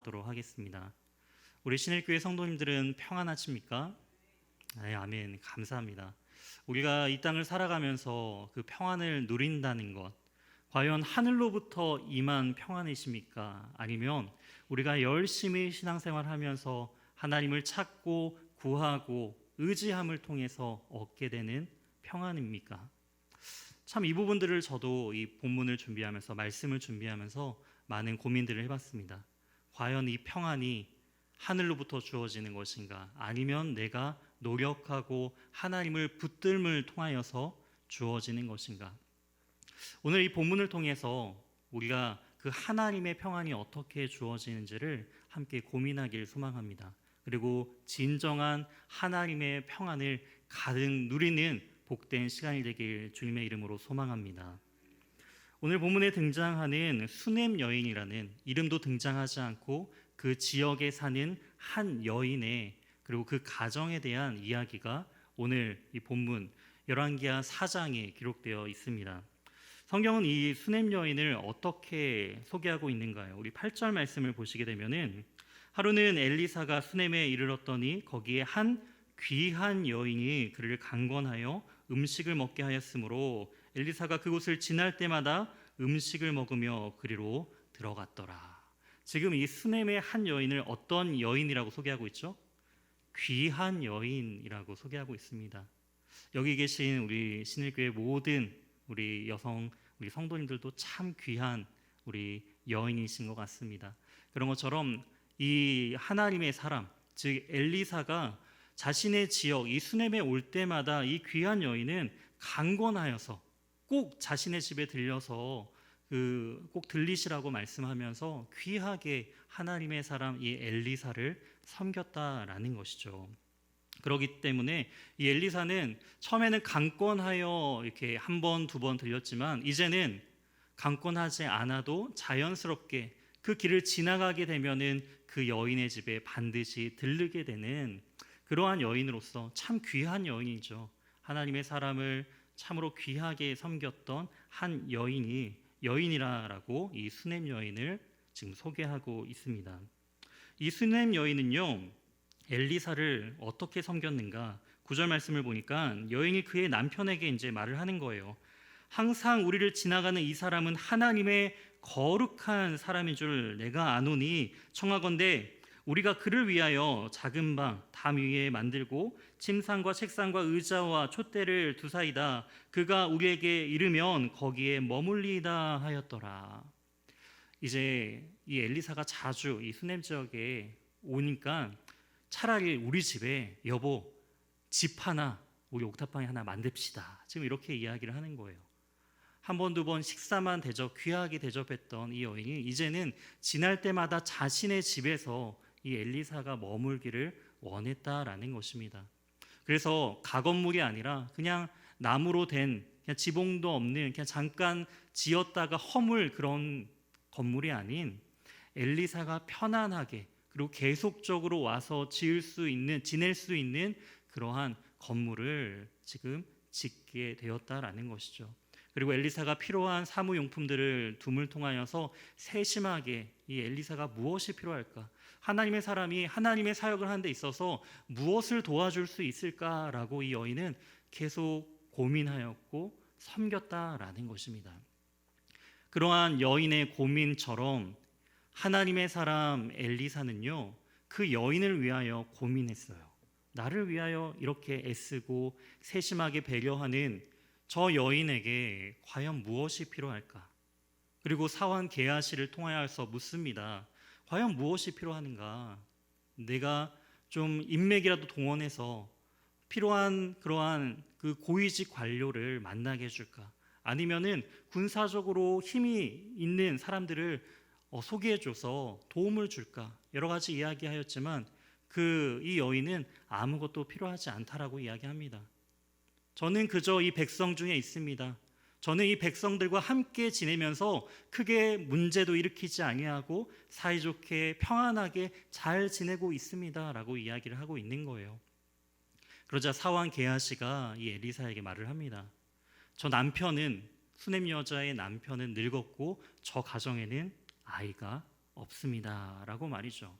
받도록 하겠습니다. 우리 신일교회 성도님들은 평안하십니까? 네, 아멘. 감사합니다. 우리가 이 땅을 살아가면서 그 평안을 누린다는 것, 과연 하늘로부터 임한 평안이십니까? 아니면 우리가 열심히 신앙생활하면서 하나님을 찾고 구하고 의지함을 통해서 얻게 되는 평안입니까? 참 이 부분들을 저도 이 본문을 준비하면서 말씀을 준비하면서 많은 고민들을 해봤습니다. 과연 이 평안이 하늘로부터 주어지는 것인가? 아니면 내가 노력하고 하나님을 붙들음을 통하여서 주어지는 것인가? 오늘 이 본문을 통해서 우리가 그 하나님의 평안이 어떻게 주어지는지를 함께 고민하길 소망합니다. 그리고 진정한 하나님의 평안을 가득 누리는 복된 시간이 되길 주님의 이름으로 소망합니다. 오늘 본문에 등장하는 수넴 여인이라는 이름도 등장하지 않고 그 지역에 사는 한 여인의 그리고 그 가정에 대한 이야기가 오늘 이 본문 열왕기하 4장에 기록되어 있습니다. 성경은 이 수넴 여인을 어떻게 소개하고 있는가요? 우리 8절 말씀을 보시게 되면은 하루는 엘리사가 수넴에 이르렀더니 거기에 한 귀한 여인이 그를 강권하여 음식을 먹게 하였으므로 엘리사가 그곳을 지날 때마다 음식을 먹으며 그리로 들어갔더라. 지금 이 수넴의 한 여인을 어떤 여인이라고 소개하고 있죠? 귀한 여인이라고 소개하고 있습니다. 여기 계신 우리 신일교회 모든 우리 여성, 우리 성도님들도 참 귀한 우리 여인이신 것 같습니다. 그런 것처럼 이 하나님의 사람, 즉 엘리사가 자신의 지역 이 수넴에 올 때마다 이 귀한 여인은 강권하여서 꼭 자신의 집에 들려서 꼭 들리시라고 말씀하면서 귀하게 하나님의 사람 이 엘리사를 섬겼다라는 것이죠. 그렇기 때문에 이 엘리사는 처음에는 강권하여 이렇게 한 번, 두 번 들렸지만 이제는 강권하지 않아도 자연스럽게 그 길을 지나가게 되면은 그 여인의 집에 반드시 들르게 되는 그러한 여인으로서 참 귀한 여인이죠. 하나님의 사람을 참으로 귀하게 섬겼던 한 여인이라고 이 수넴 여인을 지금 소개하고 있습니다. 이 수넴 여인은요, 엘리사를 어떻게 섬겼는가? 9절 말씀을 보니까 여인이 그의 남편에게 이제 말을 하는 거예요. 항상 우리를 지나가는 이 사람은 하나님의 거룩한 사람인 줄 내가 아노니 청하건대 우리가 그를 위하여 작은 방 담 위에 만들고 침상과 책상과 의자와 촛대를 두사이다. 그가 우리에게 이르면 거기에 머물리이다 하였더라. 이제 이 엘리사가 자주 이 수넴 지역에 오니까 차라리 우리 집에 여보 집 하나 우리 옥탑방에 하나 만듭시다. 지금 이렇게 이야기를 하는 거예요. 한 번, 두 번 식사만 귀하게 대접했던 이 여인이 이제는 지날 때마다 자신의 집에서 이 엘리사가 머물기를 원했다라는 것입니다. 그래서 가건물이 아니라 그냥 나무로 된 그냥 지붕도 없는 그냥 잠깐 지었다가 허물 그런 건물이 아닌 엘리사가 편안하게 그리고 계속적으로 와서 지낼 수 있는 그러한 건물을 지금 짓게 되었다라는 것이죠. 그리고 엘리사가 필요한 사무용품들을 둠을 통하여서 세심하게 이 엘리사가 무엇이 필요할까? 하나님의 사람이 하나님의 사역을 하는 데 있어서 무엇을 도와줄 수 있을까라고 이 여인은 계속 고민하였고 섬겼다라는 것입니다. 그러한 여인의 고민처럼 하나님의 사람 엘리사는요, 그 여인을 위하여 고민했어요. 나를 위하여 이렇게 애쓰고 세심하게 배려하는 저 여인에게 과연 무엇이 필요할까? 그리고 사환 게하시를 통하여서 묻습니다. 과연 무엇이 필요하는가? 내가 좀 인맥이라도 동원해서 필요한 그러한 그 고위직 관료를 만나게 해줄까? 아니면은 군사적으로 힘이 있는 사람들을 소개해줘서 도움을 줄까? 여러 가지 이야기하였지만 이 여인은 아무것도 필요하지 않다라고 이야기합니다. 저는 그저 이 백성 중에 있습니다. 저는 이 백성들과 함께 지내면서 크게 문제도 일으키지 아니하고 사이좋게 평안하게 잘 지내고 있습니다 라고 이야기를 하고 있는 거예요. 그러자 사환 게하시가 이 엘리사에게 말을 합니다. 저 남편은 수넴 여자의 남편은 늙었고 저 가정에는 아이가 없습니다라고 말이죠.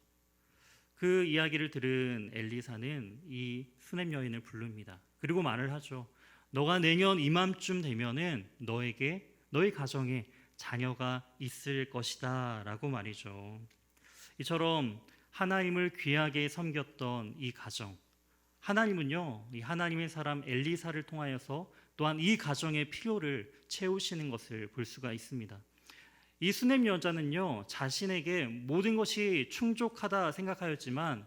그 이야기를 들은 엘리사는 이 수넴 여인을 부릅니다. 그리고 말을 하죠. 너가 내년 이맘쯤 되면은 너희 가정에 자녀가 있을 것이다 라고 말이죠. 이처럼 하나님을 귀하게 섬겼던 이 가정, 하나님은요, 이 하나님의 사람 엘리사를 통하여서 또한 이 가정의 필요를 채우시는 것을 볼 수가 있습니다. 이 수넴 여자는요, 자신에게 모든 것이 충족하다 생각하였지만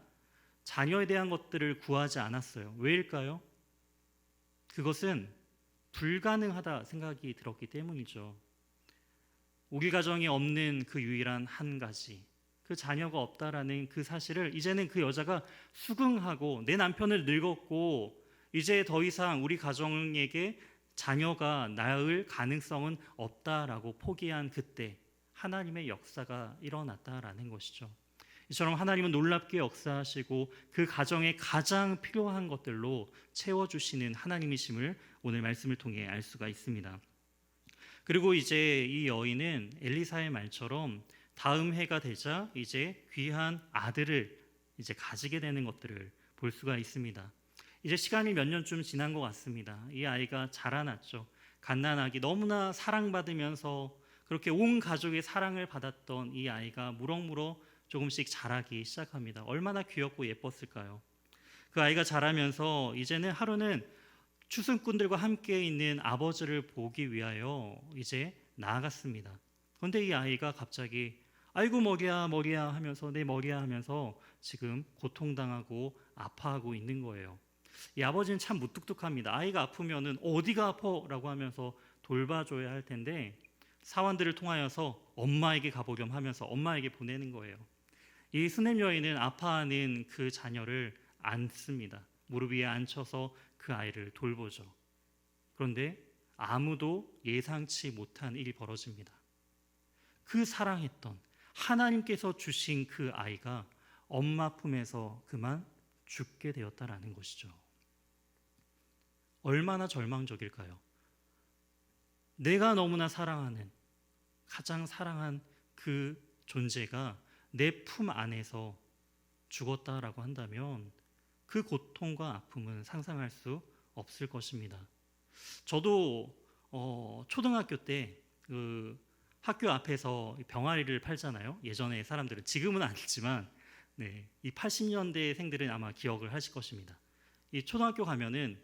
자녀에 대한 것들을 구하지 않았어요. 왜일까요? 그것은 불가능하다 생각이 들었기 때문이죠. 우리 가정에 없는 그 유일한 한 가지, 그 자녀가 없다라는 그 사실을 이제는 그 여자가 수긍하고, 내 남편을 늙었고 이제 더 이상 우리 가정에게 자녀가 낳을 가능성은 없다라고 포기한 그때 하나님의 역사가 일어났다라는 것이죠. 이처럼 하나님은 놀랍게 역사하시고 그 가정에 가장 필요한 것들로 채워주시는 하나님이심을 오늘 말씀을 통해 알 수가 있습니다. 그리고 이제 이 여인은 엘리사의 말처럼 다음 해가 되자 이제 귀한 아들을 이제 가지게 되는 것들을 볼 수가 있습니다. 이제 시간이 몇 년쯤 지난 것 같습니다. 이 아이가 자라났죠. 갓난아기, 너무나 사랑받으면서 그렇게 온 가족의 사랑을 받았던 이 아이가 무럭무럭 조금씩 자라기 시작합니다. 얼마나 귀엽고 예뻤을까요? 그 아이가 자라면서 이제는 하루는 추수꾼들과 함께 있는 아버지를 보기 위하여 이제 나아갔습니다. 그런데 이 아이가 갑자기 아이고 머리야 머리야 하면서, 내 머리야 하면서 지금 고통당하고 아파하고 있는 거예요. 이 아버지는 참 무뚝뚝합니다. 아이가 아프면은 어디가 아파라고 하면서 돌봐줘야 할 텐데 사원들을 통하여서 엄마에게 가보렴 하면서 엄마에게 보내는 거예요. 이 수넴 여인은 아파하는 그 자녀를 안습니다. 무릎 위에 앉혀서 그 아이를 돌보죠. 그런데 아무도 예상치 못한 일이 벌어집니다. 그 사랑했던 하나님께서 주신 그 아이가 엄마 품에서 그만 죽게 되었다라는 것이죠. 얼마나 절망적일까요? 내가 너무나 사랑하는, 가장 사랑한 그 존재가 내 품 안에서 죽었다라고 한다면 그 고통과 아픔은 상상할 수 없을 것입니다. 저도 초등학교 때 그 학교 앞에서 병아리를 팔잖아요. 예전에 사람들은, 지금은 아니지만 이 80년대생들은 아마 기억을 하실 것입니다. 이 초등학교 가면은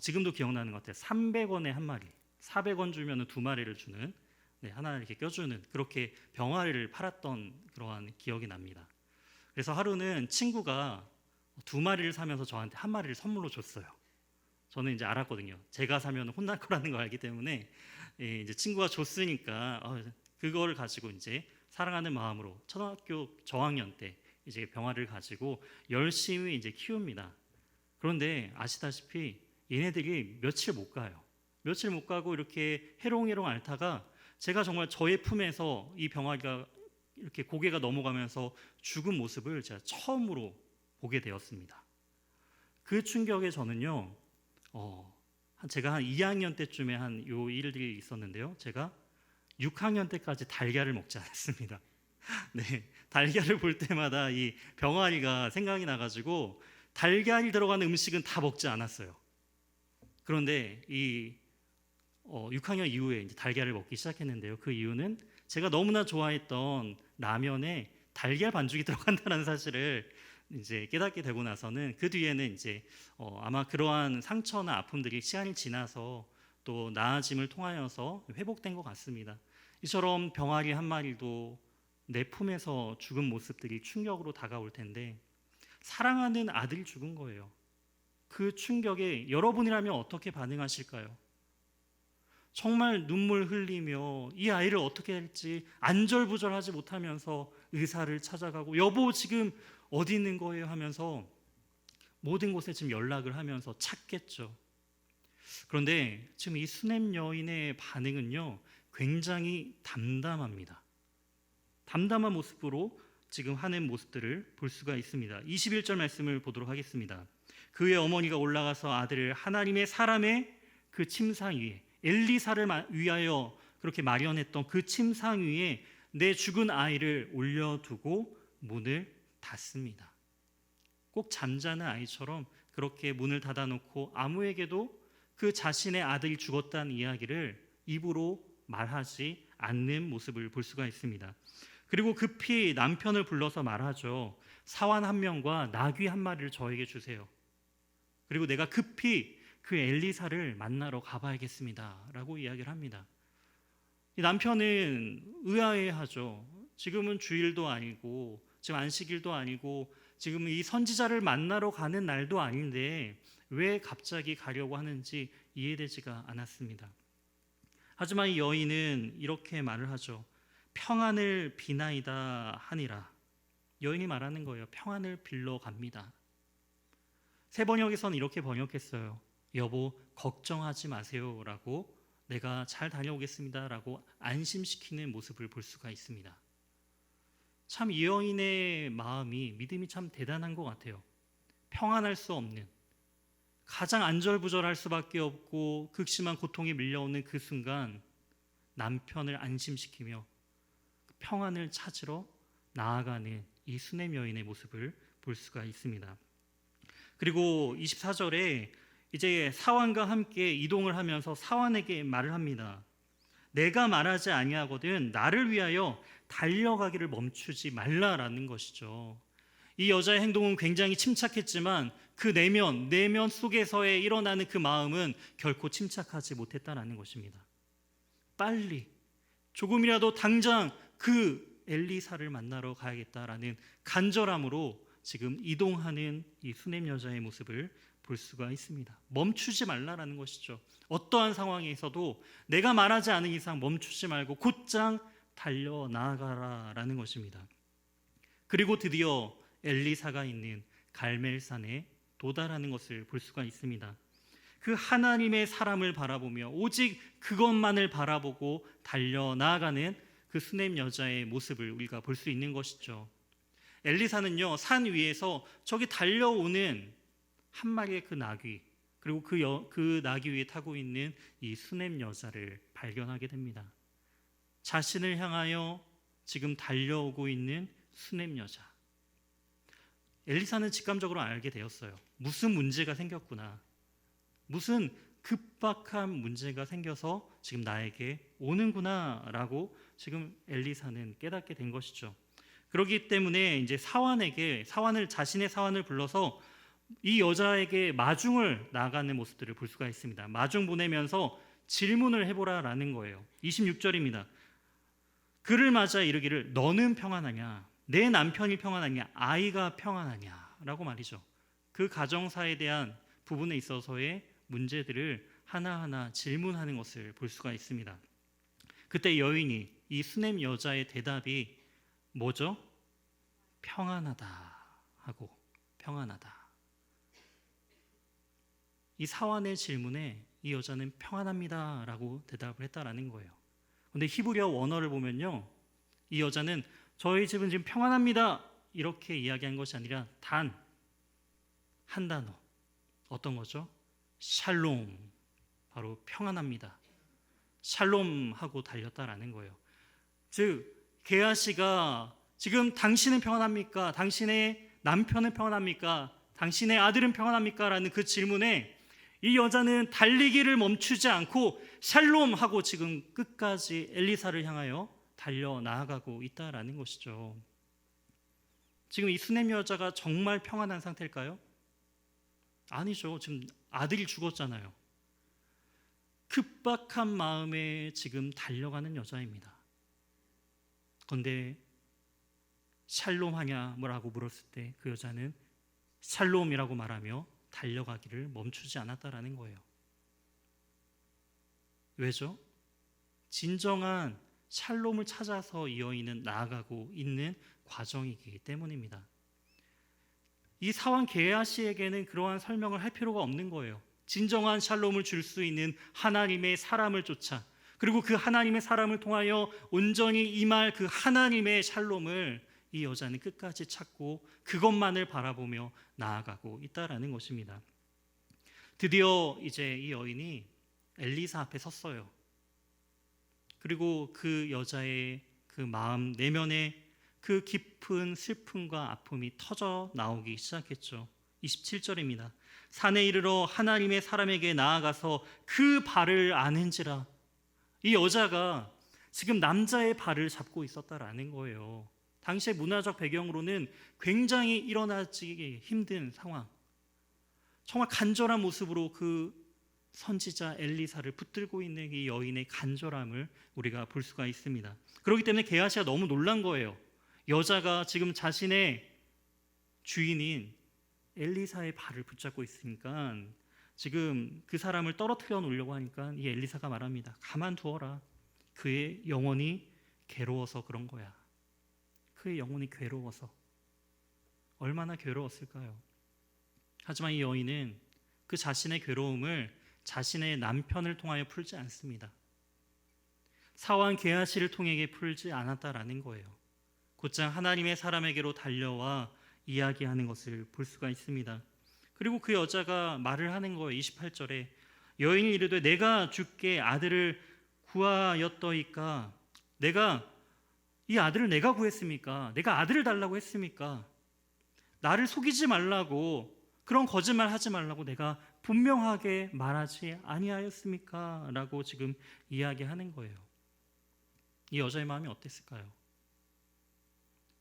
지금도 기억나는 것 같아요. 300원에 한 마리, 400원 주면 두 마리를 주는, 하나 이렇게 껴주는, 그렇게 병아리를 팔았던 그러한 기억이 납니다. 그래서 하루는 친구가 두 마리를 사면서 저한테 한 마리를 선물로 줬어요. 저는 이제 알았거든요. 제가 사면 혼날 거라는 걸 알기 때문에 이제 친구가 줬으니까 그걸 가지고 이제 사랑하는 마음으로 초등학교 저학년 때 이제 병아리를 가지고 열심히 이제 키웁니다. 그런데 아시다시피 얘네들이 며칠 못 가요. 며칠 못 가고 이렇게 해롱해롱 앓다가 제가 정말 저의 품에서 이 병아리가 이렇게 고개가 넘어가면서 죽은 모습을 제가 처음으로 보게 되었습니다. 그 충격에 저는요, 제가 한 2학년 때쯤에 한 요 일들이 있었는데요. 제가 6학년 때까지 달걀을 먹지 않았습니다. 달걀을 볼 때마다 이 병아리가 생각이 나가지고 달걀이 들어가는 음식은 다 먹지 않았어요. 그런데 이 6학년 이후에 이제 달걀을 먹기 시작했는데요. 그 이유는 제가 너무나 좋아했던 라면에 달걀 반죽이 들어간다는 사실을 이제 깨닫게 되고 나서는 그 뒤에는 이제 아마 그러한 상처나 아픔들이 시간이 지나서 또 나아짐을 통하여서 회복된 것 같습니다. 이처럼 병아리 한 마리도 내 품에서 죽은 모습들이 충격으로 다가올 텐데 사랑하는 아들이 죽은 거예요. 그 충격에 여러분이라면 어떻게 반응하실까요? 정말 눈물 흘리며 이 아이를 어떻게 할지 안절부절하지 못하면서 의사를 찾아가고 여보 지금 어디 있는 거예요 하면서 모든 곳에 지금 연락을 하면서 찾겠죠. 그런데 지금 이 수넴 여인의 반응은요 굉장히 담담합니다. 담담한 모습으로 지금 하는 모습들을 볼 수가 있습니다. 21절 말씀을 보도록 하겠습니다. 그의 어머니가 올라가서 아들을 하나님의 사람의 그 침상 위에, 엘리사를 위하여 그렇게 마련했던 그 침상 위에 내 죽은 아이를 올려두고 문을 닫습니다. 꼭 잠자는 아이처럼 그렇게 문을 닫아놓고 아무에게도 그 자신의 아들이 죽었다는 이야기를 입으로 말하지 않는 모습을 볼 수가 있습니다. 그리고 급히 남편을 불러서 말하죠. 사환 한 명과 나귀 한 마리를 저에게 주세요. 그리고 내가 급히 그 엘리사를 만나러 가봐야겠습니다 라고 이야기를 합니다. 이 남편은 의아해하죠. 지금은 주일도 아니고 지금 안식일도 아니고 지금 이 선지자를 만나러 가는 날도 아닌데 왜 갑자기 가려고 하는지 이해되지가 않았습니다. 하지만 이 여인은 이렇게 말을 하죠. 평안을 비나이다 하니라. 여인이 말하는 거예요. 평안을 빌러 갑니다. 새 번역에서는 이렇게 번역했어요. 여보 걱정하지 마세요 라고, 내가 잘 다녀오겠습니다 라고 안심시키는 모습을 볼 수가 있습니다. 참 이 여인의 마음이, 믿음이 참 대단한 것 같아요. 평안할 수 없는, 가장 안절부절할 수밖에 없고 극심한 고통이 밀려오는 그 순간 남편을 안심시키며 평안을 찾으러 나아가는 이 수냄 여인의 모습을 볼 수가 있습니다. 그리고 24절에 이제 사환과 함께 이동을 하면서 사환에게 말을 합니다. 내가 말하지 아니하거든 나를 위하여 달려가기를 멈추지 말라라는 것이죠. 이 여자의 행동은 굉장히 침착했지만 그 내면 속에서의 일어나는 그 마음은 결코 침착하지 못했다라는 것입니다. 빨리 조금이라도 당장 그 엘리사를 만나러 가야겠다라는 간절함으로 지금 이동하는 이 수냄 여자의 모습을 볼 수가 있습니다. 멈추지 말라라는 것이죠. 어떠한 상황에서도 내가 말하지 않은 이상 멈추지 말고 곧장 달려 나아가라라는 것입니다. 그리고 드디어 엘리사가 있는 갈멜산에 도달하는 것을 볼 수가 있습니다. 그 하나님의 사람을 바라보며 오직 그것만을 바라보고 달려 나아가는 그 수냄 여자의 모습을 우리가 볼 수 있는 것이죠. 엘리사는요, 산 위에서 저기 달려오는 한 마리의 그 나귀, 그리고 그 나귀 위에 타고 있는 이 수냄 여자를 발견하게 됩니다. 자신을 향하여 지금 달려오고 있는 수냄 여자. 엘리사는 직감적으로 알게 되었어요. 무슨 문제가 생겼구나. 무슨 급박한 문제가 생겨서 지금 나에게 오는구나라고 지금 엘리사는 깨닫게 된 것이죠. 그렇기 때문에 이제 자신의 사환을 불러서 이 여자에게 마중을 나가는 모습들을 볼 수가 있습니다. 마중 보내면서 질문을 해보라라는 거예요. 26절입니다. 그를 맞아 이르기를 너는 평안하냐? 내 남편이 평안하냐? 아이가 평안하냐? 라고 말이죠. 그 가정사에 대한 부분에 있어서의 문제들을 하나하나 질문하는 것을 볼 수가 있습니다. 그때 여인이, 이 수냄 여자의 대답이 뭐죠? 평안하다 하고, 평안하다. 이 사환의 질문에 이 여자는 평안합니다 라고 대답을 했다라는 거예요. 그런데 히브리어 원어를 보면요, 이 여자는 저희 집은 지금 평안합니다 이렇게 이야기한 것이 아니라 단 한 단어, 어떤 거죠? 샬롬, 바로 평안합니다. 샬롬 하고 달렸다라는 거예요. 즉 게하시가 지금 당신은 평안합니까? 당신의 남편은 평안합니까? 당신의 아들은 평안합니까? 라는 그 질문에 이 여자는 달리기를 멈추지 않고 샬롬 하고 지금 끝까지 엘리사를 향하여 달려 나아가고 있다라는 것이죠. 지금 이 수냄 여자가 정말 평안한 상태일까요? 아니죠. 지금 아들이 죽었잖아요. 급박한 마음에 지금 달려가는 여자입니다. 그런데 샬롬하냐 뭐라고 물었을 때 그 여자는 샬롬이라고 말하며 달려가기를 멈추지 않았다라는 거예요. 왜죠? 진정한 샬롬을 찾아서 이 여인은 나아가고 있는 과정이기 때문입니다. 이 사환 게하시에게는 그러한 설명을 할 필요가 없는 거예요. 진정한 샬롬을 줄 수 있는 하나님의 사람을 쫓아, 그리고 그 하나님의 사람을 통하여 온전히 임할 그 하나님의 샬롬을 이 여자는 끝까지 찾고 그것만을 바라보며 나아가고 있다라는 것입니다. 드디어 이제 이 여인이 엘리사 앞에 섰어요. 그리고 그 여자의 그 마음 내면에 그 깊은 슬픔과 아픔이 터져 나오기 시작했죠. 27절입니다. 산에 이르러 하나님의 사람에게 나아가서 그 발을 아는지라. 이 여자가 지금 남자의 발을 잡고 있었다라는 거예요. 당시의 문화적 배경으로는 굉장히 일어나기 힘든 상황, 정말 간절한 모습으로 그 선지자 엘리사를 붙들고 있는 이 여인의 간절함을 우리가 볼 수가 있습니다. 그렇기 때문에 게하시가 너무 놀란 거예요. 여자가 지금 자신의 주인인 엘리사의 발을 붙잡고 있으니까 지금 그 사람을 떨어뜨려 놓으려고 하니까 이 엘리사가 말합니다. 가만두어라. 그의 영혼이 괴로워서 그런 거야. 그의 영혼이 괴로워서. 얼마나 괴로웠을까요? 하지만 이 여인은 그 자신의 괴로움을 자신의 남편을 통하여 풀지 않습니다. 사환 게하시를 통해 풀지 않았다라는 거예요. 곧장 하나님의 사람에게로 달려와 이야기하는 것을 볼 수가 있습니다. 그리고 그 여자가 말을 하는 거예요. 28절에 여인이 이르되 내가 주께 아들을 구하였더이까. 이 아들을 내가 구했습니까? 내가 아들을 달라고 했습니까? 나를 속이지 말라고, 그런 거짓말 하지 말라고 내가 분명하게 말하지 아니하였습니까? 라고 지금 이야기하는 거예요. 이 여자의 마음이 어땠을까요?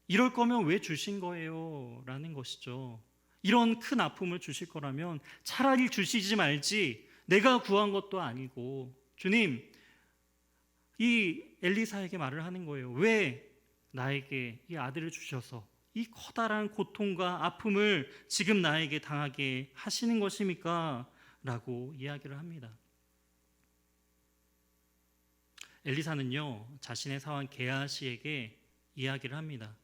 이럴 거면 왜 주신 거예요? 라는 것이죠. 이런 큰 아픔을 주실 거라면 차라리 주시지 말지. 내가 구한 것도 아니고. 주님, 이 엘리사에게 말을 하는 거예요. 왜 나에게 이 아들을 주셔서 이 커다란 고통과 아픔을 지금 나에게 당하게 하시는 것입니까? 라고 이야기를 합니다. 엘리사는요, 자신의 사환 게하시에게 이야기를 합니다.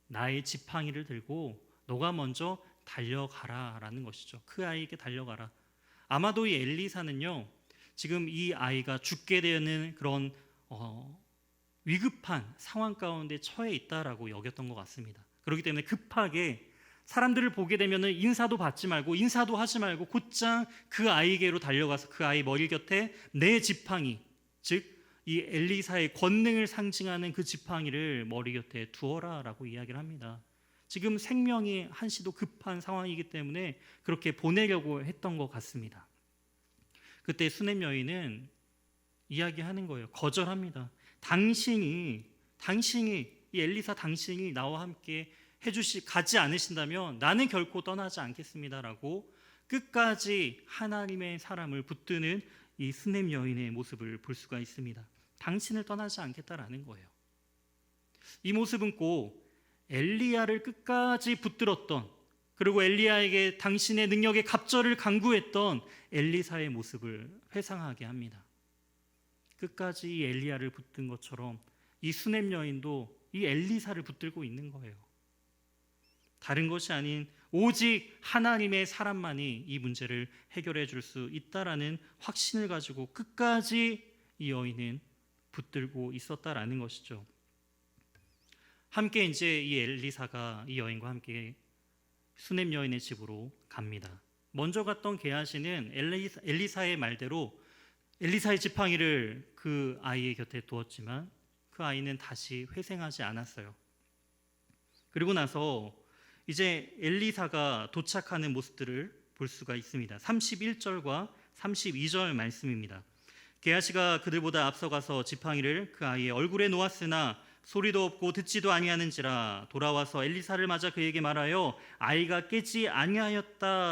나의 지팡이를 들고 너가 먼저 달려가라 라는 것이죠. 그 아이에게 달려가라. 아마도 이 엘리사는요, 지금 이 아이가 죽게 되는 그런 위급한 상황 가운데 처해 있다라고 여겼던 것 같습니다. 그렇기 때문에 급하게 사람들을 보게 되면 인사도 받지 말고 인사도 하지 말고 곧장 그 아이에게로 달려가서 그 아이 머리 곁에 내 지팡이, 즉 이 엘리사의 권능을 상징하는 그 지팡이를 머리 곁에 두어라 라고 이야기를 합니다. 지금 생명이 한시도 급한 상황이기 때문에 그렇게 보내려고 했던 것 같습니다. 그때 수넴 여인은 이야기하는 거예요. 거절합니다. 당신이 이 엘리사 당신이 나와 함께 가지 않으신다면 나는 결코 떠나지 않겠습니다라고 끝까지 하나님의 사람을 붙드는 이 수넴 여인의 모습을 볼 수가 있습니다. 당신을 떠나지 않겠다라는 거예요. 이 모습은 꼭 엘리야를 끝까지 붙들었던, 그리고 엘리야에게 당신의 능력의 갑절을 간구했던 엘리사의 모습을 회상하게 합니다. 끝까지 이 엘리야를 붙든 것처럼 이 수넴 여인도 이 엘리사를 붙들고 있는 거예요. 다른 것이 아닌 오직 하나님의 사람만이 이 문제를 해결해 줄 수 있다라는 확신을 가지고 끝까지 이 여인은 붙들고 있었다라는 것이죠. 함께 이제 이 엘리사가 이 여인과 함께 수넴 여인의 집으로 갑니다. 먼저 갔던 게하시는 엘리사의 말대로 엘리사의 지팡이를 그 아이의 곁에 두었지만 그 아이는 다시 회생하지 않았어요. 그리고 나서 이제 엘리사가 도착하는 모습들을 볼 수가 있습니다. 31절과 32절 말씀입니다. 게하시가 그들보다 앞서가서 지팡이를 그 아이의 얼굴에 놓았으나 소리도 없고 듣지도 아니하는지라 돌아와서 엘리사를 맞아 그에게 말하여 아이가 깨지 아니하였나이다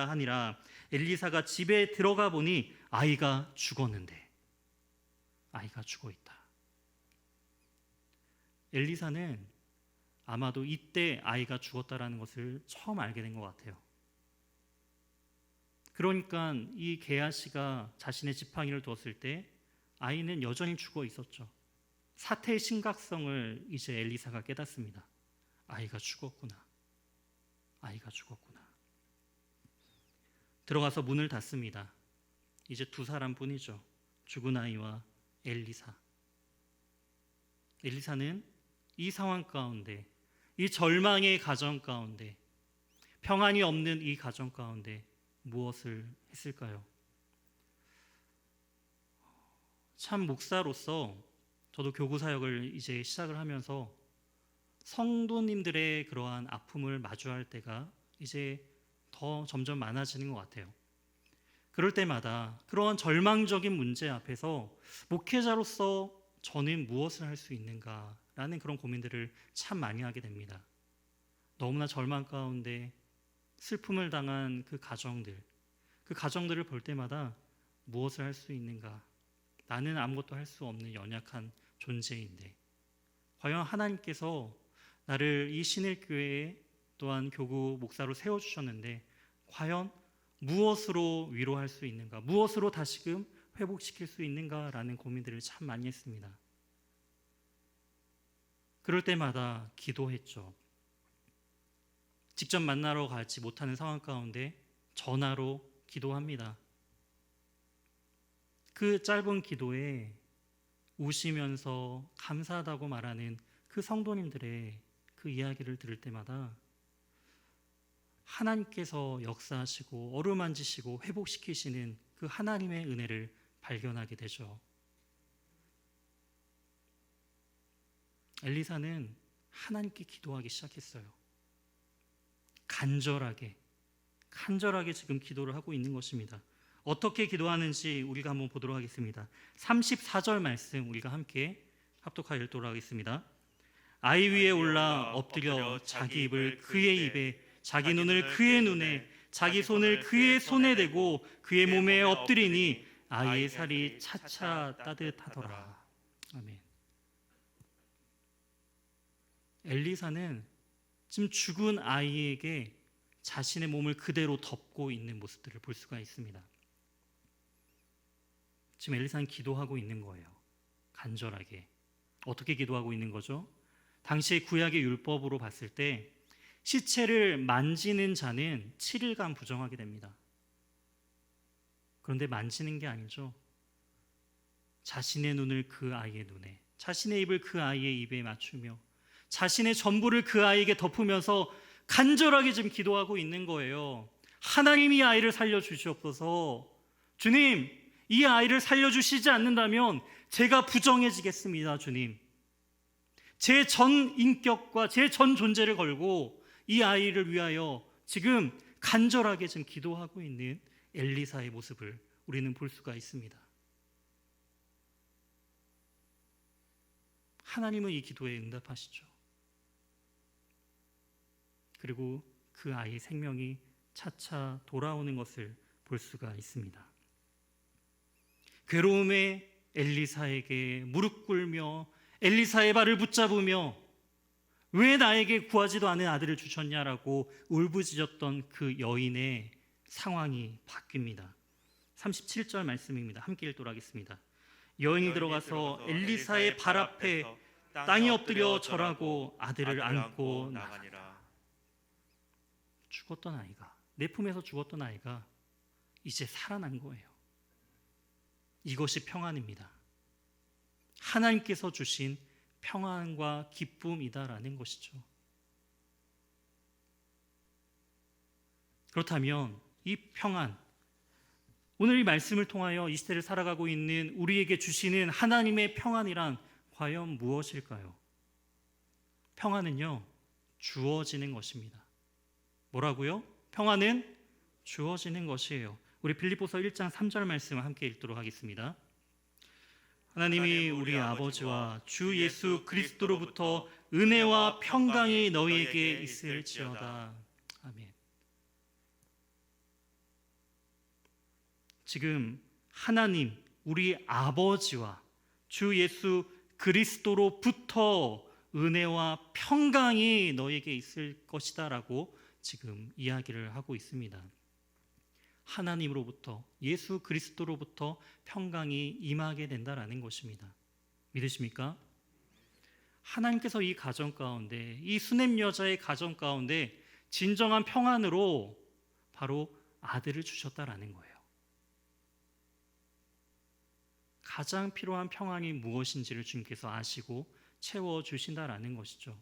하니라. 엘리사가 집에 들어가 보니 아이가 죽었는데 아이가 죽어 있다. 엘리사는 아마도 이때 아이가 죽었다라는 것을 처음 알게 된 것 같아요. 그러니까 이 게하시가 자신의 지팡이를 두었을 때 아이는 여전히 죽어 있었죠. 사태의 심각성을 이제 엘리사가 깨닫습니다. 아이가 죽었구나. 아이가 죽었구나. 들어가서 문을 닫습니다. 이제 두 사람뿐이죠. 죽은 아이와 엘리사. 엘리사는 이 상황 가운데, 이 절망의 가정 가운데, 평안이 없는 이 가정 가운데 무엇을 했을까요? 참 목사로서 저도 교구 사역을 이제 시작을 하면서 성도님들의 그러한 아픔을 마주할 때가 이제 더 점점 많아지는 것 같아요. 그럴 때마다 그러한 절망적인 문제 앞에서 목회자로서 저는 무엇을 할 수 있는가라는 그런 고민들을 참 많이 하게 됩니다. 너무나 절망 가운데 슬픔을 당한 그 가정들을 볼 때마다 무엇을 할 수 있는가? 나는 아무것도 할 수 없는 연약한 존재인데 과연 하나님께서 나를 이 신일교회에 또한 교구 목사로 세워주셨는데 과연 무엇으로 위로할 수 있는가? 무엇으로 다시금 회복시킬 수 있는가라는 고민들을 참 많이 했습니다. 그럴 때마다 기도했죠. 직접 만나러 가지 못하는 상황 가운데 전화로 기도합니다. 그 짧은 기도에 우시면서 감사하다고 말하는 그 성도님들의 그 이야기를 들을 때마다 하나님께서 역사하시고 어루만지시고 회복시키시는 그 하나님의 은혜를 발견하게 되죠. 엘리사는 하나님께 기도하기 시작했어요. 간절하게 지금 기도를 하고 있는 것입니다. 어떻게 기도하는지 우리가 한번 보도록 하겠습니다. 34절 말씀 우리가 함께 합독하여 읽도록 하겠습니다. 아이 위에 올라 엎드려 자기 입을 그의 입에 자기 눈을 그의 눈에 자기 손을 그의 손에 대고 그의 몸에 엎드리니 아이의 살이 차차 따뜻하더라. 아멘. 엘리사는 지금 죽은 아이에게 자신의 몸을 그대로 덮고 있는 모습들을 볼 수가 있습니다. 지금 엘리사는 기도하고 있는 거예요. 간절하게. 어떻게 기도하고 있는 거죠? 당시의 구약의 율법으로 봤을 때 시체를 만지는 자는 7일간 부정하게 됩니다. 그런데 만지는 게 아니죠. 자신의 눈을 그 아이의 눈에, 자신의 입을 그 아이의 입에 맞추며 자신의 전부를 그 아이에게 덮으면서 간절하게 지금 기도하고 있는 거예요. 하나님이 이 아이를 살려주시옵소서. 주님, 이 아이를 살려주시지 않는다면 제가 부정해지겠습니다. 주님, 제 전 인격과 제 전 존재를 걸고 이 아이를 위하여 지금 간절하게 지금 기도하고 있는 엘리사의 모습을 우리는 볼 수가 있습니다. 하나님은 이 기도에 응답하시죠. 그리고 그 아이의 생명이 차차 돌아오는 것을 볼 수가 있습니다. 괴로움에 엘리사에게 무릎 꿇며 엘리사의 발을 붙잡으며 왜 나에게 구하지도 않은 아들을 주셨냐라고 울부짖었던 그 여인의 상황이 바뀝니다. 37절 말씀입니다. 함께 읽도록 하겠습니다. 여인이 들어가서 엘리사의 발 앞에 땅에 엎드려 절하고 아들을 안고 나가니라. 죽었던 아이가, 내 품에서 죽었던 아이가 이제 살아난 거예요. 이것이 평안입니다. 하나님께서 주신 평안과 기쁨이다라는 것이죠. 그렇다면 이 평안, 오늘 이 말씀을 통하여 이 시대를 살아가고 있는 우리에게 주시는 하나님의 평안이란 과연 무엇일까요? 평안은요, 주어지는 것입니다. 뭐라고요? 평안은 주어지는 것이에요. 우리 빌립보서 1장 3절 말씀을 함께 읽도록 하겠습니다. 하나님이 우리 아버지와 주 예수 그리스도로부터 은혜와 평강이 너희에게 있을지어다. 아멘. 지금 하나님 우리 아버지와 주 예수 그리스도로부터 은혜와 평강이 너희에게 있을 것이다 라고 지금 이야기를 하고 있습니다. 하나님으로부터, 예수 그리스도로부터 평강이 임하게 된다라는 것입니다. 믿으십니까? 하나님께서 이 가정 가운데, 이 수냄 여자의 가정 가운데 진정한 평안으로 바로 아들을 주셨다라는 거예요. 가장 필요한 평안이 무엇인지를 주님께서 아시고 채워주신다라는 것이죠.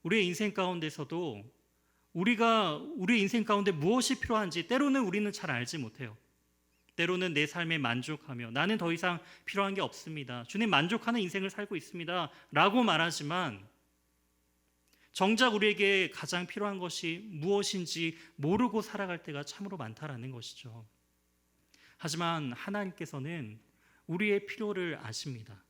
우리의 인생 가운데서도 우리 인생 가운데 무엇이 필요한지 때로는 우리는 잘 알지 못해요. 때로는 내 삶에 만족하며 나는 더 이상 필요한 게 없습니다. 주님 만족하는 인생을 살고 있습니다. 라고 말하지만 정작 우리에게 가장 필요한 것이 무엇인지 모르고 살아갈 때가 참으로 많다라는 것이죠. 하지만 하나님께서는 우리의 필요를 아십니다.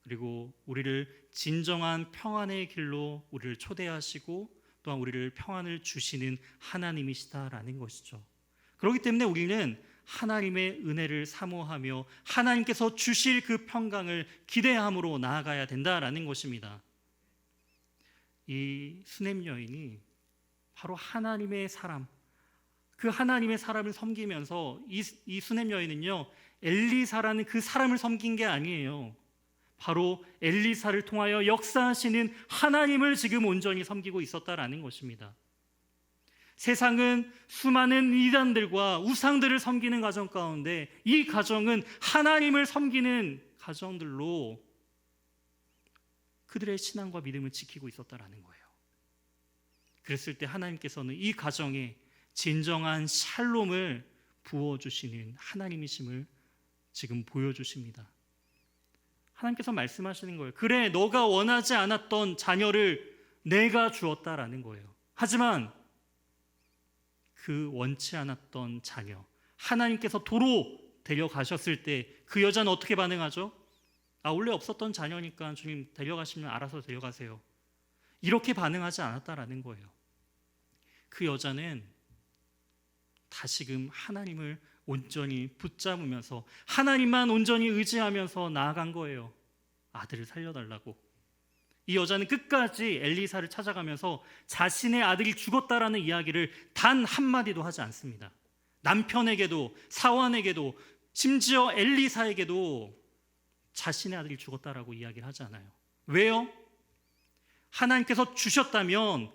그리고 우리를 진정한 평안의 길로 우리를 초대하시고 또한 우리를 평안을 주시는 하나님이시다라는 것이죠. 그렇기 때문에 우리는 하나님의 은혜를 사모하며 하나님께서 주실 그 평강을 기대함으로 나아가야 된다라는 것입니다. 이 수넴 여인이 바로 하나님의 사람, 그 하나님의 사람을 섬기면서 이 수넴 여인은요, 엘리사라는 그 사람을 섬긴 게 아니에요. 바로 엘리사를 통하여 역사하시는 하나님을 지금 온전히 섬기고 있었다라는 것입니다. 세상은 수많은 이단들과 우상들을 섬기는 가정 가운데 이 가정은 하나님을 섬기는 가정들로 그들의 신앙과 믿음을 지키고 있었다라는 거예요. 그랬을 때 하나님께서는 이 가정에 진정한 샬롬을 부어주시는 하나님이심을 지금 보여주십니다. 하나님께서 말씀하시는 거예요. 그래, 너가 원하지 않았던 자녀를 내가 주었다라는 거예요. 하지만 그 원치 않았던 자녀, 하나님께서 도로 데려가셨을 때 그 여자는 어떻게 반응하죠? 원래 없었던 자녀니까 주님 데려가시면 알아서 데려가세요. 이렇게 반응하지 않았다라는 거예요. 그 여자는 다시금 하나님을 온전히 붙잡으면서 하나님만 온전히 의지하면서 나아간 거예요. 아들을 살려달라고. 이 여자는 끝까지 엘리사를 찾아가면서 자신의 아들이 죽었다라는 이야기를 단 한마디도 하지 않습니다. 남편에게도 사환에게도 심지어 엘리사에게도 자신의 아들이 죽었다라고 이야기를 하지 않아요. 왜요? 하나님께서 주셨다면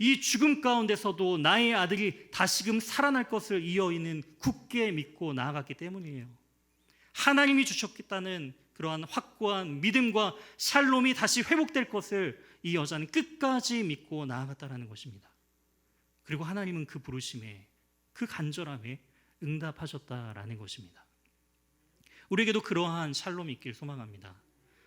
이 죽음 가운데서도 나의 아들이 다시금 살아날 것을 이 여인은 굳게 믿고 나아갔기 때문이에요. 하나님이 주셨겠다는 그러한 확고한 믿음과 샬롬이 다시 회복될 것을 이 여자는 끝까지 믿고 나아갔다는 것입니다. 그리고 하나님은 그 부르심에, 그 간절함에 응답하셨다라는 것입니다. 우리에게도 그러한 샬롬이 있길 소망합니다.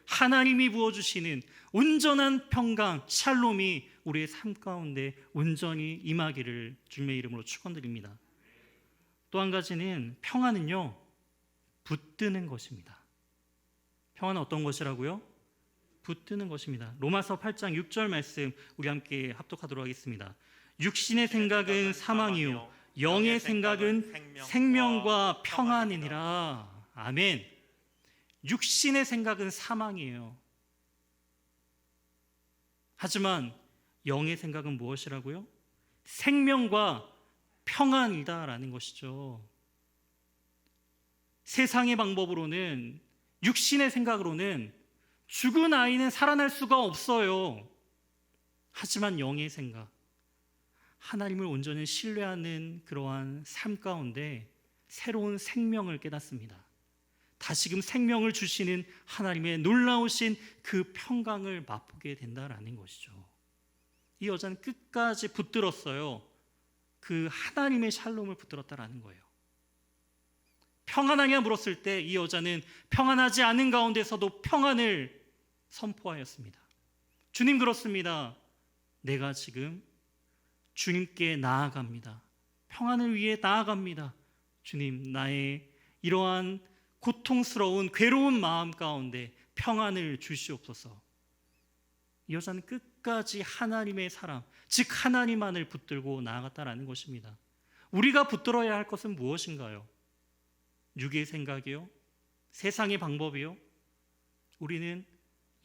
하나님이 부어주시는 온전한 평강, 샬롬이 우리의 삶 가운데 온전히 임하기를 주님의 이름으로 축원드립니다. 또 한 가지는 평안은요, 붙드는 것입니다. 평안은 어떤 것이라고요? 붙드는 것입니다. 로마서 8장 6절 말씀 우리 함께 합독하도록 하겠습니다. 육신의 생각은 사망이요 영의 생각은 생명과 평안이니라. 아멘. 육신의 생각은 사망이에요. 하지만 영의 생각은 무엇이라고요? 생명과 평안이다라는 것이죠. 세상의 방법으로는, 육신의 생각으로는 죽은 아이는 살아날 수가 없어요. 하지만 영의 생각, 하나님을 온전히 신뢰하는 그러한 삶 가운데 새로운 생명을 깨닫습니다. 다시금 생명을 주시는 하나님의 놀라우신 그 평강을 맛보게 된다라는 것이죠. 이 여자는 끝까지 붙들었어요. 그 하나님의 샬롬을 붙들었다라는 거예요. 평안하냐 물었을 때 이 여자는 평안하지 않은 가운데서도 평안을 선포하였습니다. 주님, 그렇습니다. 내가 지금 주님께 나아갑니다. 평안을 위해 나아갑니다. 주님, 나의 이러한 고통스러운 괴로운 마음 가운데 평안을 주시옵소서. 이 여자는 끝까지 하나님의 사람, 즉 하나님만을 붙들고 나아갔다라는 것입니다. 우리가 붙들어야 할 것은 무엇인가요? 육의 생각이요? 세상의 방법이요? 우리는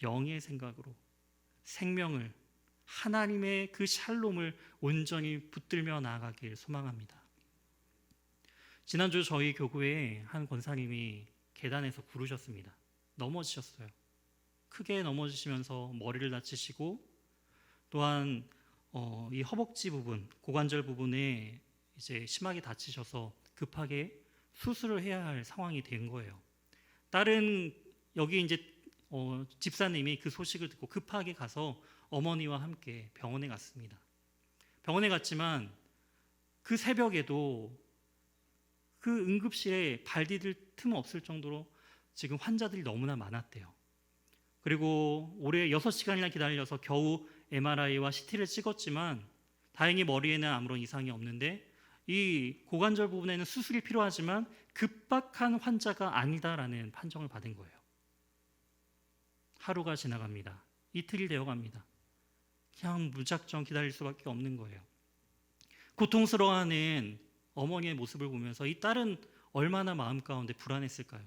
영의 생각으로 생명을, 하나님의 그 샬롬을 온전히 붙들며 나아가길 소망합니다. 지난주 저희 교구에 한 권사님이 계단에서 구르셨습니다. 넘어지셨어요. 크게 넘어지시면서 머리를 다치시고 또한 이 허벅지 부분, 고관절 부분에 이제 심하게 다치셔서 급하게 수술을 해야 할 상황이 된 거예요. 다른 여기 이제 집사님이 그 소식을 듣고 급하게 가서 어머니와 함께 병원에 갔습니다. 병원에 갔지만 그 새벽에도 그 응급실에 발 디딜 틈 없을 정도로 지금 환자들이 너무나 많았대요. 그리고 올해 6시간이나 기다려서 겨우 MRI와 CT를 찍었지만 다행히 머리에는 아무런 이상이 없는데 이 고관절 부분에는 수술이 필요하지만 급박한 환자가 아니다라는 판정을 받은 거예요. 하루가 지나갑니다. 이틀이 되어갑니다. 그냥 무작정 기다릴 수밖에 없는 거예요. 고통스러워하는 어머니의 모습을 보면서 이 딸은 얼마나 마음 가운데 불안했을까요?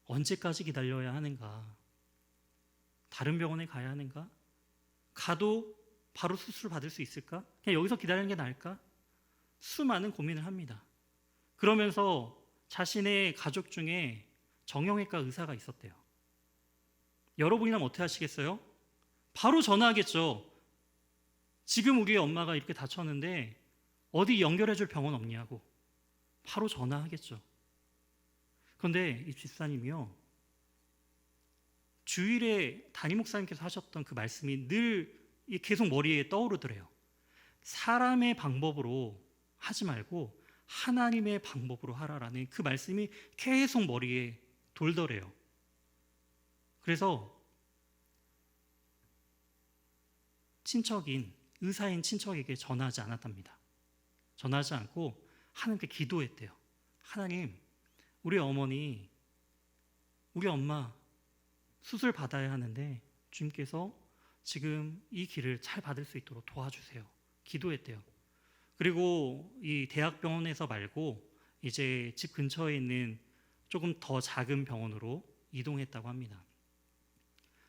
언제까지 기다려야 하는가? 다른 병원에 가야 하는가? 가도 바로 수술을 받을 수 있을까? 그냥 여기서 기다리는 게 나을까? 수많은 고민을 합니다. 그러면서 자신의 가족 중에 정형외과 의사가 있었대요. 여러분이라면 어떻게 하시겠어요? 바로 전화하겠죠. 지금 우리 엄마가 이렇게 다쳤는데 어디 연결해 줄 병원 없냐고 바로 전화하겠죠. 그런데 이 집사님이요, 주일에 담임 목사님께서 하셨던 그 말씀이 늘 계속 머리에 떠오르더래요. 사람의 방법으로 하지 말고 하나님의 방법으로 하라라는 그 말씀이 계속 머리에 돌더래요. 그래서 친척인 의사인 친척에게 전화하지 않았답니다. 전화하지 않고 하나님께 기도했대요. 하나님, 우리 어머니, 우리 엄마 수술 받아야 하는데 주님께서 지금 이 길을 잘 받을 수 있도록 도와주세요. 기도했대요. 그리고 이 대학병원에서 말고 이제 집 근처에 있는 조금 더 작은 병원으로 이동했다고 합니다.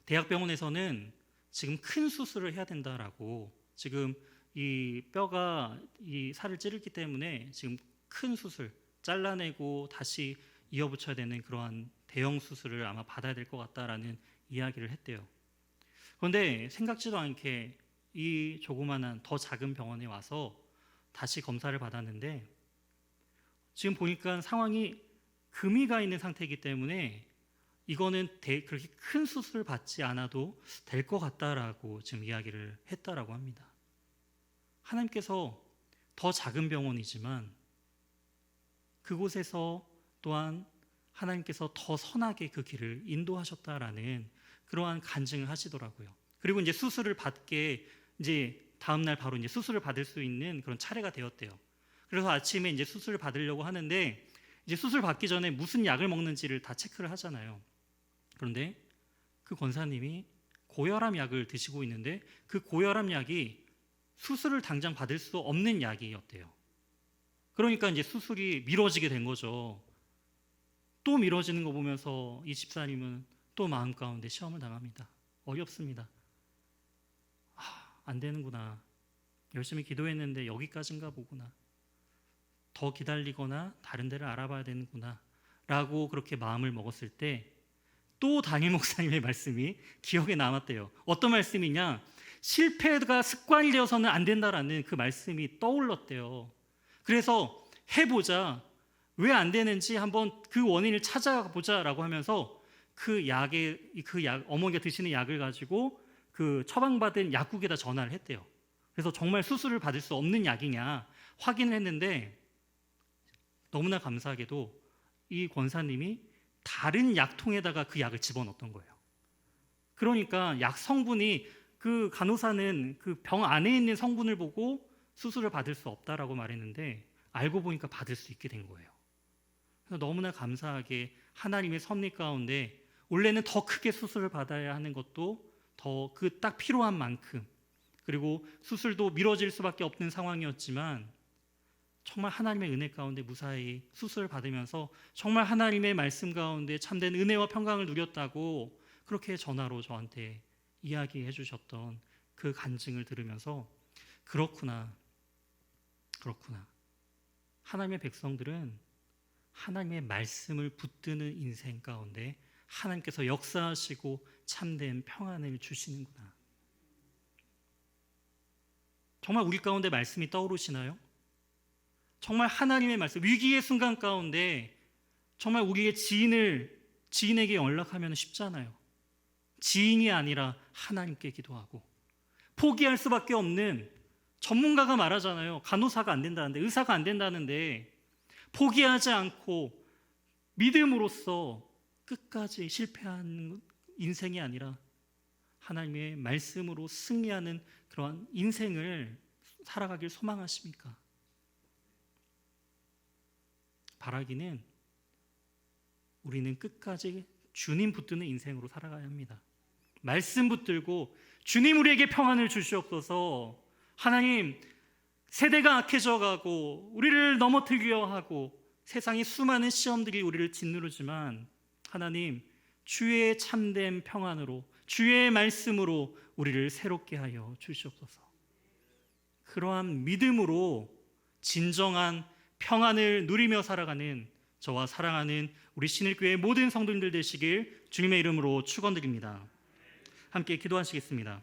대학병원에서는 지금 큰 수술을 해야 된다라고, 지금 이 뼈가 이 살을 찌르기 때문에 지금 큰 수술, 잘라내고 다시 이어붙여야 되는 그러한 대형 수술을 아마 받아야 될 것 같다라는 이야기를 했대요. 그런데 생각지도 않게 이 조그만한 더 작은 병원에 와서 다시 검사를 받았는데 지금 보니까 상황이 금이 가 있는 상태이기 때문에 이거는 그렇게 큰 수술을 받지 않아도 될 것 같다라고 지금 이야기를 했다라고 합니다. 하나님께서 더 작은 병원이지만 그곳에서 또한 하나님께서 더 선하게 그 길을 인도하셨다라는 그러한 간증을 하시더라고요. 그리고 이제 수술을 받게 이제 다음 날 바로 이제 수술을 받을 수 있는 그런 차례가 되었대요. 그래서 아침에 이제 수술을 받으려고 하는데 이제 수술 받기 전에 무슨 약을 먹는지를 다 체크를 하잖아요. 그런데 그 권사님이 고혈압 약을 드시고 있는데 그 고혈압 약이 수술을 당장 받을 수 없는 약이었대요. 그러니까 이제 수술이 미뤄지게 된 거죠. 또 미뤄지는 거 보면서 이 집사님은 또 마음 가운데 시험을 당합니다. 어렵습니다. 안 되는구나. 열심히 기도했는데 여기까지인가 보구나. 더 기다리거나 다른 데를 알아봐야 되는구나 라고 그렇게 마음을 먹었을 때 또 담임 목사님의 말씀이 기억에 남았대요. 어떤 말씀이냐, 실패가 습관이 되어서는 안 된다라는 그 말씀이 떠올랐대요. 그래서 해보자, 왜 안 되는지 한번 그 원인을 찾아보자라고 하면서 그 어머니가 드시는 약을 가지고 그 처방받은 약국에다 전화를 했대요. 그래서 정말 수술을 받을 수 없는 약이냐 확인을 했는데 너무나 감사하게도 이 권사님이 다른 약통에다가 그 약을 집어넣었던 거예요. 그러니까 약 성분이, 그 간호사는 그 병 안에 있는 성분을 보고 수술을 받을 수 없다라고 말했는데 알고 보니까 받을 수 있게 된 거예요. 그래서 너무나 감사하게 하나님의 섭리 가운데 원래는 더 크게 수술을 받아야 하는 것도 더 그 딱 필요한 만큼, 그리고 수술도 미뤄질 수밖에 없는 상황이었지만 정말 하나님의 은혜 가운데 무사히 수술을 받으면서 정말 하나님의 말씀 가운데 참된 은혜와 평강을 누렸다고 그렇게 전화로 저한테 이야기해 주셨던 그 간증을 들으면서 그렇구나. 하나님의 백성들은 하나님의 말씀을 붙드는 인생 가운데 하나님께서 역사하시고 참된 평안을 주시는구나. 정말 우리 가운데 말씀이 떠오르시나요? 정말 하나님의 말씀, 위기의 순간 가운데 정말 우리의 지인에게 연락하면 쉽잖아요. 지인이 아니라 하나님께 기도하고, 포기할 수밖에 없는 전문가가 말하잖아요. 간호사가 안 된다는데, 의사가 안 된다는데 포기하지 않고 믿음으로써 끝까지 실패하는 인생이 아니라 하나님의 말씀으로 승리하는 그러한 인생을 살아가길 소망하십니까? 바라기는 우리는 끝까지 주님 붙드는 인생으로 살아가야 합니다. 말씀 붙들고 주님 우리에게 평안을 주시옵소서. 하나님, 세대가 악해져 가고 우리를 넘어뜨리려 하고 세상의 수많은 시험들이 우리를 짓누르지만 하나님, 주의 참된 평안으로 주의 말씀으로 우리를 새롭게 하여 주시옵소서. 그러한 믿음으로 진정한 평안을 누리며 살아가는 저와 사랑하는 우리 신일교회 모든 성도님들 되시길 주님의 이름으로 축원드립니다. 함께 기도하시겠습니다.